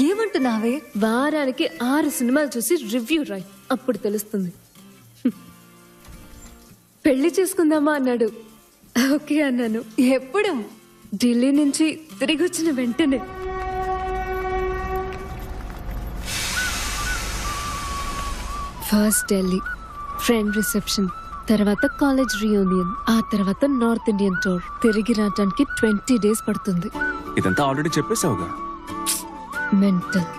ఏమంటున్నావే? వారానికి 6 సినిమాలు చూసి రివ్యూ రాయ్, అప్పుడు తెలుస్తుంది. పెళ్లి చేసుకుందామా అన్నాడు. ఓకే అన్నాను. ఎప్పుడు? ఢిల్లీ నుంచి తిరిగి వచ్చిన వెంటనే. ఫస్ట్ ఢిల్లీ ఫ్రెండ్ రిసెప్షన్, తర్వాత కాలేజ్ రీయూనియన్, ఆ తర్వాత నార్త్ ఇండియన్ టూర్. తిరిగి రావడానికి 20 days పడుతుంది. ఇదంతా ఆల్రెడీ చెప్పేసావుగా. మెంటల్.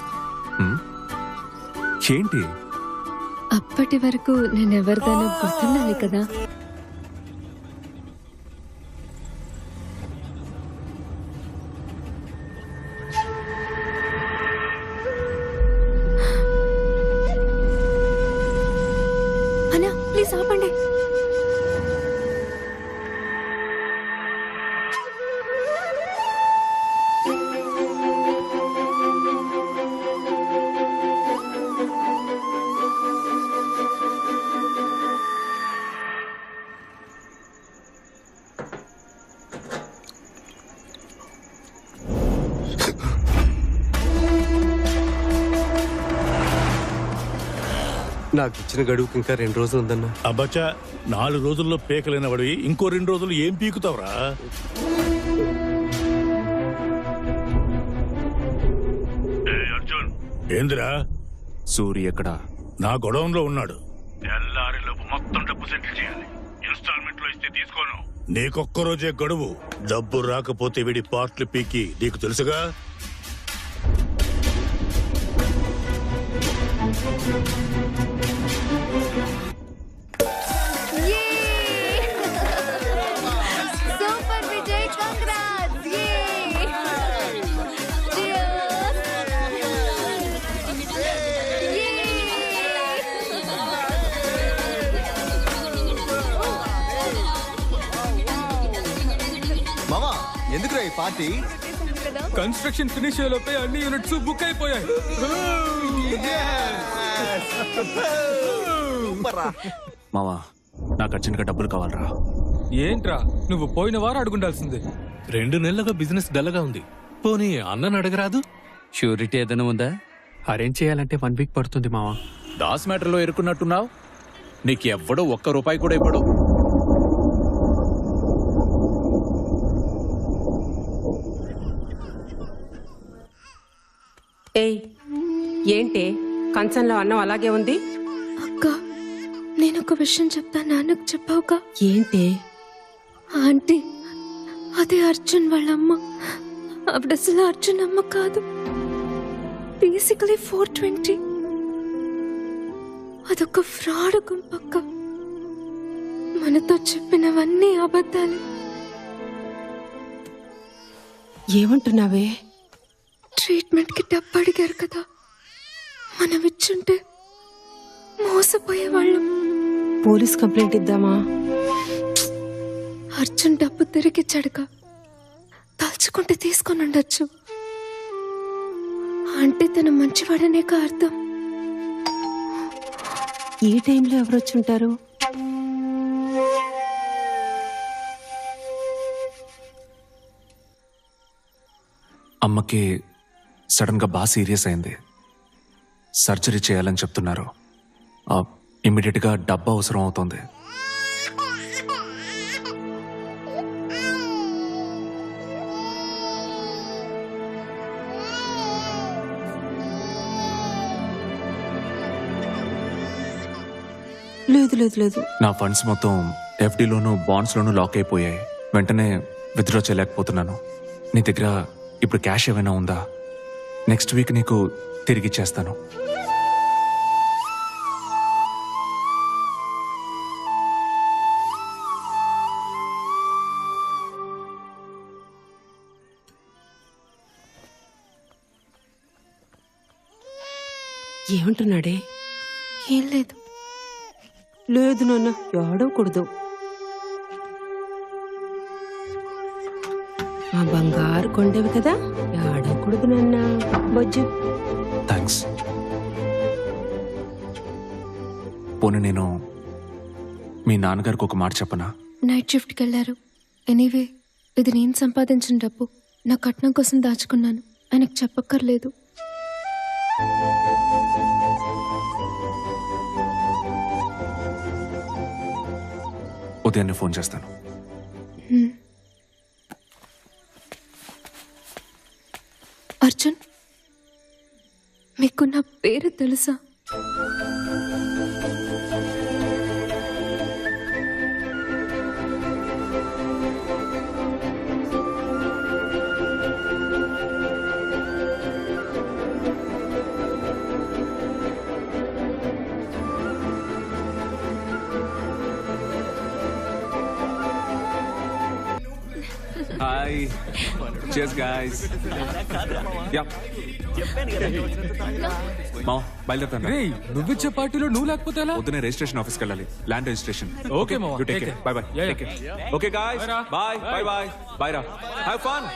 ఏంటి? అప్పటి వరకు నేను ఎవరిదైనా గుర్తుండాలి కదా. అన్నా ప్లీజ్ ఆపండి. నాకు ఇచ్చిన గడువుకి ఇంకా 2 రోజులు ఉందన్నా. అబ్బచ్చా, 4 రోజుల్లో పీకలేని వాడివి ఇంకో 2 రోజులు ఏం పీకుతావురా? అర్జున్, ఏందిరా? సూరి ఎక్కడా? నా గొడవంలో ఉన్నాడు. తెల్లారిలోపు మొత్తం డబ్బు సెటిల్ చేయాలి. ఇన్స్టాల్మెంట్ లో ఇస్తే తీసుకోను. నీకొక్క రోజే గడువు. డబ్బు రాకపోతే వీడి పార్ట్లు పీకి నీకు తెలుసుగా. Super Vijay, congrats. మామా ఎందుకు ఈ పార్టీ? కన్స్ట్రక్షన్ ఫినిష్ అయ్యేలోపే అన్ని యూనిట్స్ బుక్ అయిపోయాయి. మావా, నాకు అర్జెంట్గా డబ్బులు కావాలరా. ఏంట్రా నువ్వు పోయిన వారం అడుగుండాల్సింది. 2 నెలలుగా బిజినెస్ డల్గా ఉంది. పోనీ అన్నను అడగరాదు? షూరిటీ ఏదైనా ఉందా? అరేంజ్ చేయాలంటే 1 వీక్ పడుతుంది మావా. దాస్ మ్యాటర్లో ఇరుక్కున్నట్టున్నావు. నీకు ఎవ్వడో 1 రూపాయి కూడా ఇవ్వడు. ఏయ్, ఏంటి కంచంలో అన్నం అలాగే ఉంది? అక్క, నేను ఒక విషయం చెప్తా, నాన్నకు చెప్పావుగా. ఏంటి? ఆంటీ, అదే అర్జున్ వాళ్ళ అమ్మ. ఆవిడ అసలు అర్జున్ అమ్మ కాదు. బేసికలీ 420. అదొక ఫ్రాడ్ గుంపక్క. మనతో చెప్పినవన్నీ అబద్ధాలు. ఏమంటున్నావే? ట్రీట్మెంట్ కి డబ్బు అడిగారు కదా, మనం ఇచ్చుంటే మోసపోయేవాళ్ళం. పోలీస్ కంప్లైంట్ ఇద్దామా? అర్జున్ డబ్బు తిరిగిచ్చాడుగా, తలుచుకుంటే తీసుకొని ఉండొచ్చు. అంటే తన మంచివాడనే అర్థం. ఈ టైంలో ఎవరొచ్చుంటారు? అమ్మకి సడన్ గా బాగా సీరియస్ అయింది. సర్జరీ చేయాలని చెప్తున్నారు. ఇమ్మీడియట్ గా డబ్బు అవసరం అవుతుంది. లేదు లేదు లేదు. నా ఫండ్స్ మొత్తం ఎఫ్డీలోను బాండ్స్లోను లాక్ అయిపోయాయి. వెంటనే విత్డ్రా చేయలేకపోతున్నాను. నీ దగ్గర ఇప్పుడు క్యాష్ ఏమైనా ఉందా? నెక్స్ట్ వీక్ నీకు తిరిగి ఇచ్చేస్తాను. ఏమంటున్నాడే? ఏం లేదు. లేదు నాన్న, ఏడవకూడదు. మా బంగారు కొండవి కదా, ఏడవకూడదు నాన్న. బొజ్జు. థ్యాంక్స్. పోనీ నేను మీ నాన్నగారికి ఒక మాట చెప్పనా? నైట్ షిఫ్ట్కి వెళ్ళారు. ఎనీవే, ఇది నేను సంపాదించిన డబ్బు. నా కట్నం కోసం దాచుకున్నాను. ఆయనకు చెప్పక్కర్లేదు. ఉదయాన్నే ఫోన్ చేస్తాను. అర్జున్, మీకు నా పేరు తెలుసా? Hi, cheers guys. యా మా బయలుదేరుతాను. రేయ్, నువ్విచ్చే పార్టీలో నువ్వు లేకపోతే ఎలా? పొద్దునే రిజిస్ట్రేషన్ ఆఫీస్కి వెళ్ళాలి, ల్యాండ్ రిజిస్ట్రేషన్. Okay, మామ. You take Take care. care. Bye bye. Yeah, take yeah. Care. Okay guys, bye bye bye bye రా. Have fun.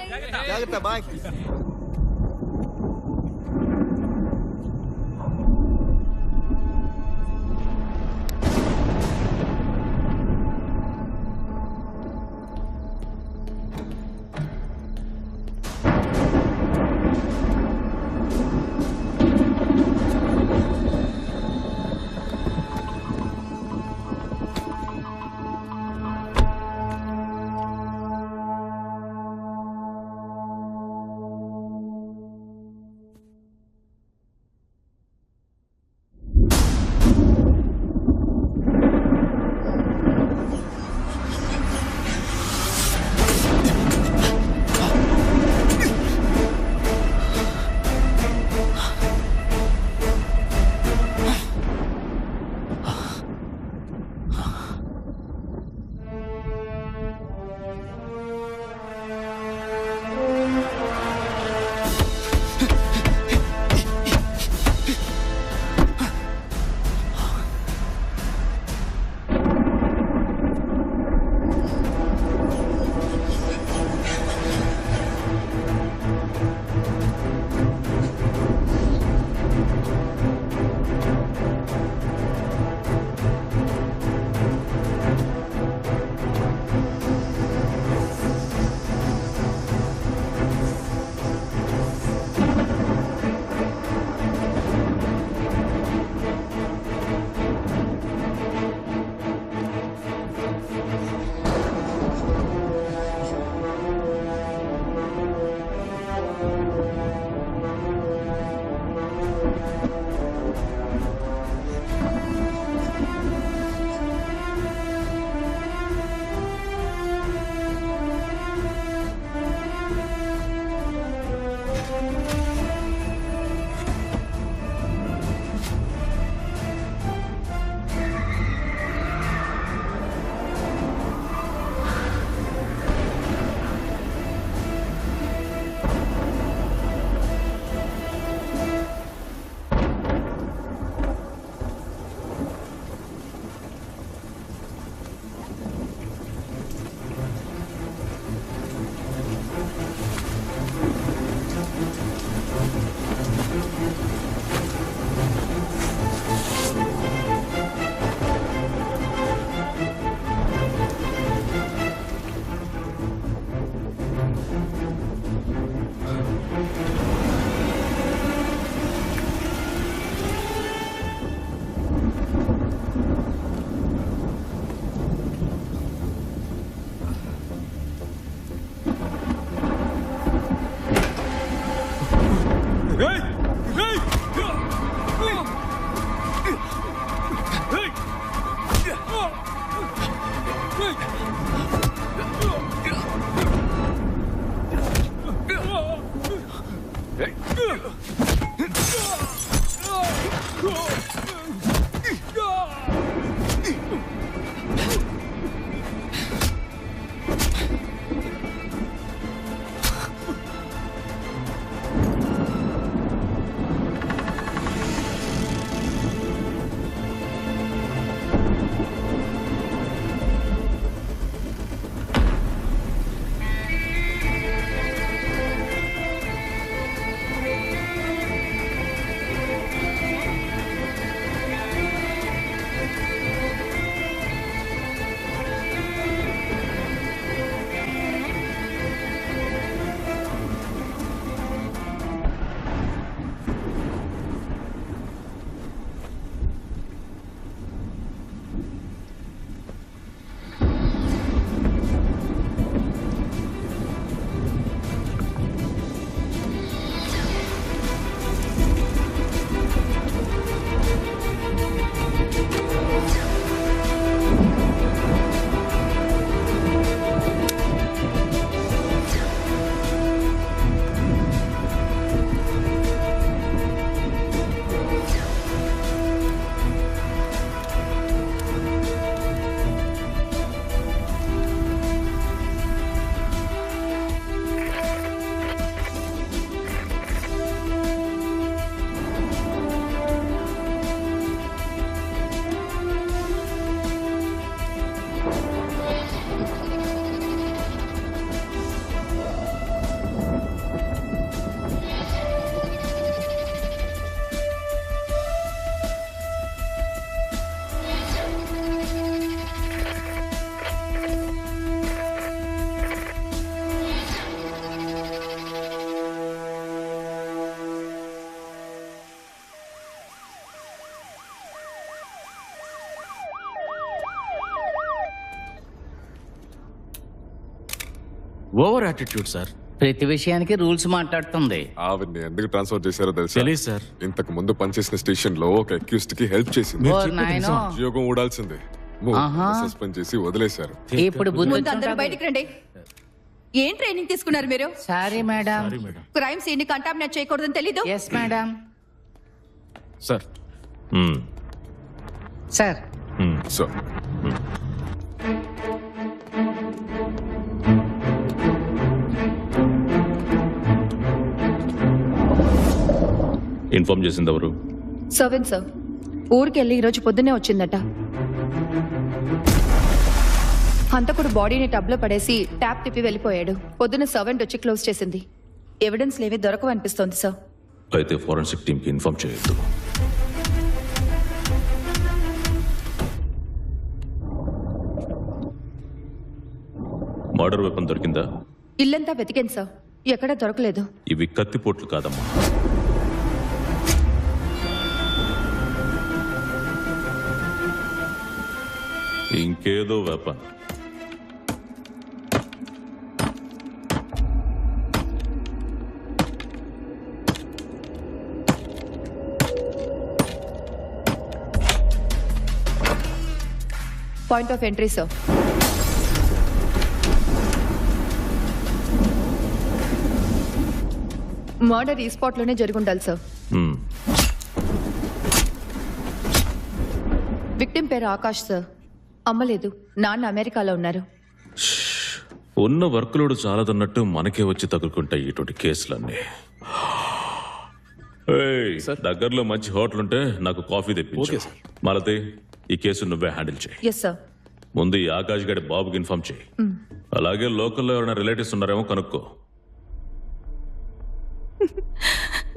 Over attitude sir. ప్రతి విషయానికి రూల్స్ మాట్లాడుతుంది. ఆవిడ్ని ఎందుకు ట్రాన్స్ఫర్ చేశారో తెలుసా? తెలియదు సార్. ఇంతకు ముందు పనిచేసిన స్టేషన్ లో ఒక అక్యూస్డ్ కి హెల్ప్ చేసింది. ఓ నాయనో. ఉద్యోగం ఊడాల్సిందే. సస్పెండ్ చేసి వదిలేశారు. ఇప్పుడు బుద్ధి ముందు అందరూ వచ్చుంటది. బయటికి రండి. ఏం ట్రైనింగ్ తీసుకున్నారు మీరు? Sorry madam. క్రైమ్ సీన్ ని కంటామినేట్ చేయకూడదని తెలీదు? Yes madam. Sir. Sir so inform చేసింది ఎవరు? Servant sir. ఊరికెళ్ళి ఈరోజు పొద్దున్నే వచ్చిందట. హంతకుడు బాడీని టబ్ లో పడేసి ట్యాప్ తిప్పి వెళ్ళిపోయాడు. పొద్దున సర్వెంట్ వచ్చి క్లోజ్ చేసింది. ఎవిడెన్స్ లేవి దొరకవనిపిస్తోంది సార్. అయితే ఫోరెన్సిక్ టీమ్ కి ఇన్ఫార్మ్ చేయొద్దు. మర్డర్ వెపన్ దొరికిందా? ఇల్లంతా వెతికాను సార్, ఎక్కడా దొరకలేదు. ఇవి కత్తిపోట్లు కాదమ్మా. ఇంకేదో weapon. Point of entry sir. Murder ఈ స్పాట్ లోనే జరుగుండాలి సార్. విక్టిమ్ పేరు ఆకాష్ సార్. అమ్మలేదు, నాన్న అమెరికాలో ఉన్నారు. ఉన్న వర్క్ లోడ్ చాలదన్నట్టు మనకే వచ్చి తగులుకుంటాయి ఇటువంటి కేసులన్నీ. ఏయ్, దగ్గరలో మంచి హోటల్ ఉంటే నాకు కాఫీ తెప్పించు. మాలతి, ఈ కేసు నువ్వే హ్యాండిల్ చేయి. Yes sir. ముందు ఈ ఆకాష్ గడి బాబుకి ఇన్ఫార్మ్ చేయి. అలాగే లోకల్లో ఎవరైనా రిలేటివ్స్ ఉన్నారేమో కనుక్కో.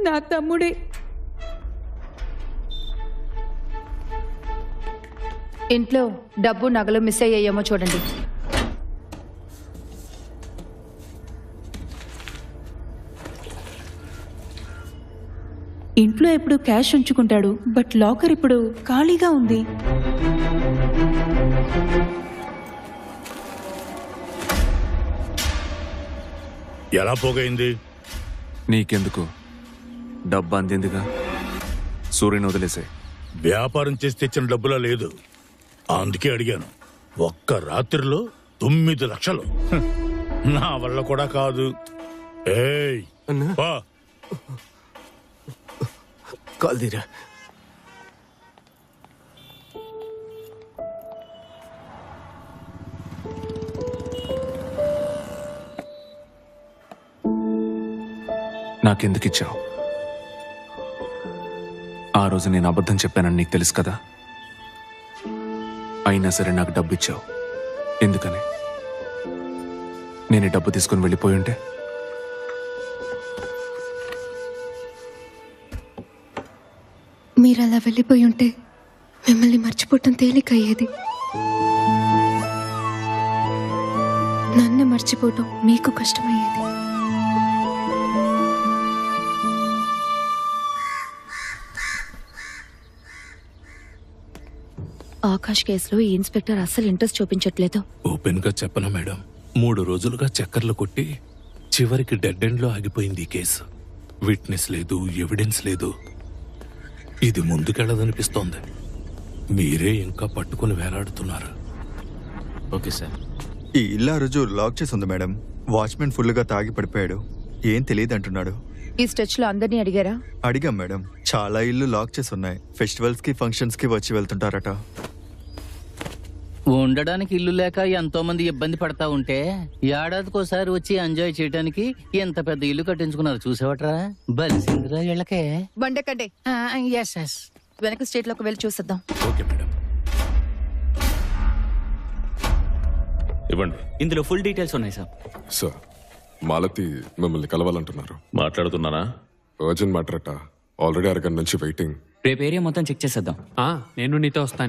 నా తమ్ముడే. ఇంట్లో డబ్బు నగలు మిస్ అయ్యాయేమో చూడండి. ఇంట్లో ఎప్పుడు క్యాష్ ఉంచుకుంటాడు, బట్ లాకర్ ఇప్పుడు ఖాళీగా ఉంది. ఎలా పోగైంది? నీకెందుకు? డబ్బు అందిందిగా, సూర్యుని వదిలేసే. వ్యాపారం చేసి తెచ్చిన డబ్బులా లేదు, అందుకే అడిగాను. ఒక్క రాత్రిలో 9 లక్షలు. నా వల్ల కూడా కాదు. ఏయ్ పా. కాల్ తీరా. నాకెందుకు ఇచ్చావు? ఆ రోజు నేను అబద్ధం చెప్పానని నీకు తెలుసు కదా. అయినా సరే నాకు డబ్బు ఇచ్చావు. ఎందుకని? నేను ఈ డబ్బు తీసుకుని వెళ్ళిపోయి ఉంటే మీరు అలా వెళ్ళిపోయి ఉంటే మిమ్మల్ని మర్చిపోవటం తేలికయ్యేది. నన్ను మర్చిపోవటం మీకు కష్టమయ్యేది. ఆకాష్ కేసులో ఈ ఇన్స్పెక్టర్ అస్సలు ఇంట్రెస్ట్ చూపించట్లేదు. ఓపెన్ గా చెప్పనా మేడం, 3 రోజులుగా చక్కర్లు కొట్టి చివరికి డెడ్ ఎండ్ లో ఆగిపోయింది ఈ కేసు. విట్నెస్ లేదు, ఎవిడెన్స్ లేదు. ఇది ముందుకెళ్ళదనిపిస్తోంది. మీరే ఇంకా పట్టుకుని వేలాడుతున్నారు. Okay sir. ఈ ఇల్లు ఆ రోజు లాక్ చేసి ఉంది మేడం. వాచ్మెన్ ఫుల్గా తాగి పడిపోయాడు. ఏం తెలియదు అంటున్నాడు. ఈ స్టెచ్ లో అందరినీ అడిగారా? అడిగాం మేడం. చాలా ఇల్లు లాక్ చేసి ఉన్నాయి. ఫెస్టివల్స్ కి ఫంక్షన్స్ కి వచ్చి వెళ్తుంటారట. ఉండడానికి ఇల్లు లేక ఎంతో మంది ఇబ్బంది పడతా ఉంటే ఏడాదికోసారి వచ్చి ఎంజాయ్ చేయడానికి ఎంత పెద్ద ఇల్లు కట్టించుకున్నారు చూసేవట్రా. బలిసిందిరా వీళ్ళకే. బండకండి. Yes yes. వెనక స్టేట్ లోకి వెళ్ళి చూసేద్దాం. Okay madam. ఇవ్వండి. ఇందులో ఫుల్ డీటెయిల్స్ ఉన్నాయి సార్. సార్, మాలతి మిమ్మల్ని కలవాలంటున్నారు. మాట్లాడుతున్నానా? అర్జెంట్ మ్యాటర్ అట. ఆల్రెడీ 1 గంట నుంచి వెయిటింగ్. రేపు ఏరియా మొత్తం చెక్ చేసేద్దాం. నేను నీతో వస్తాను.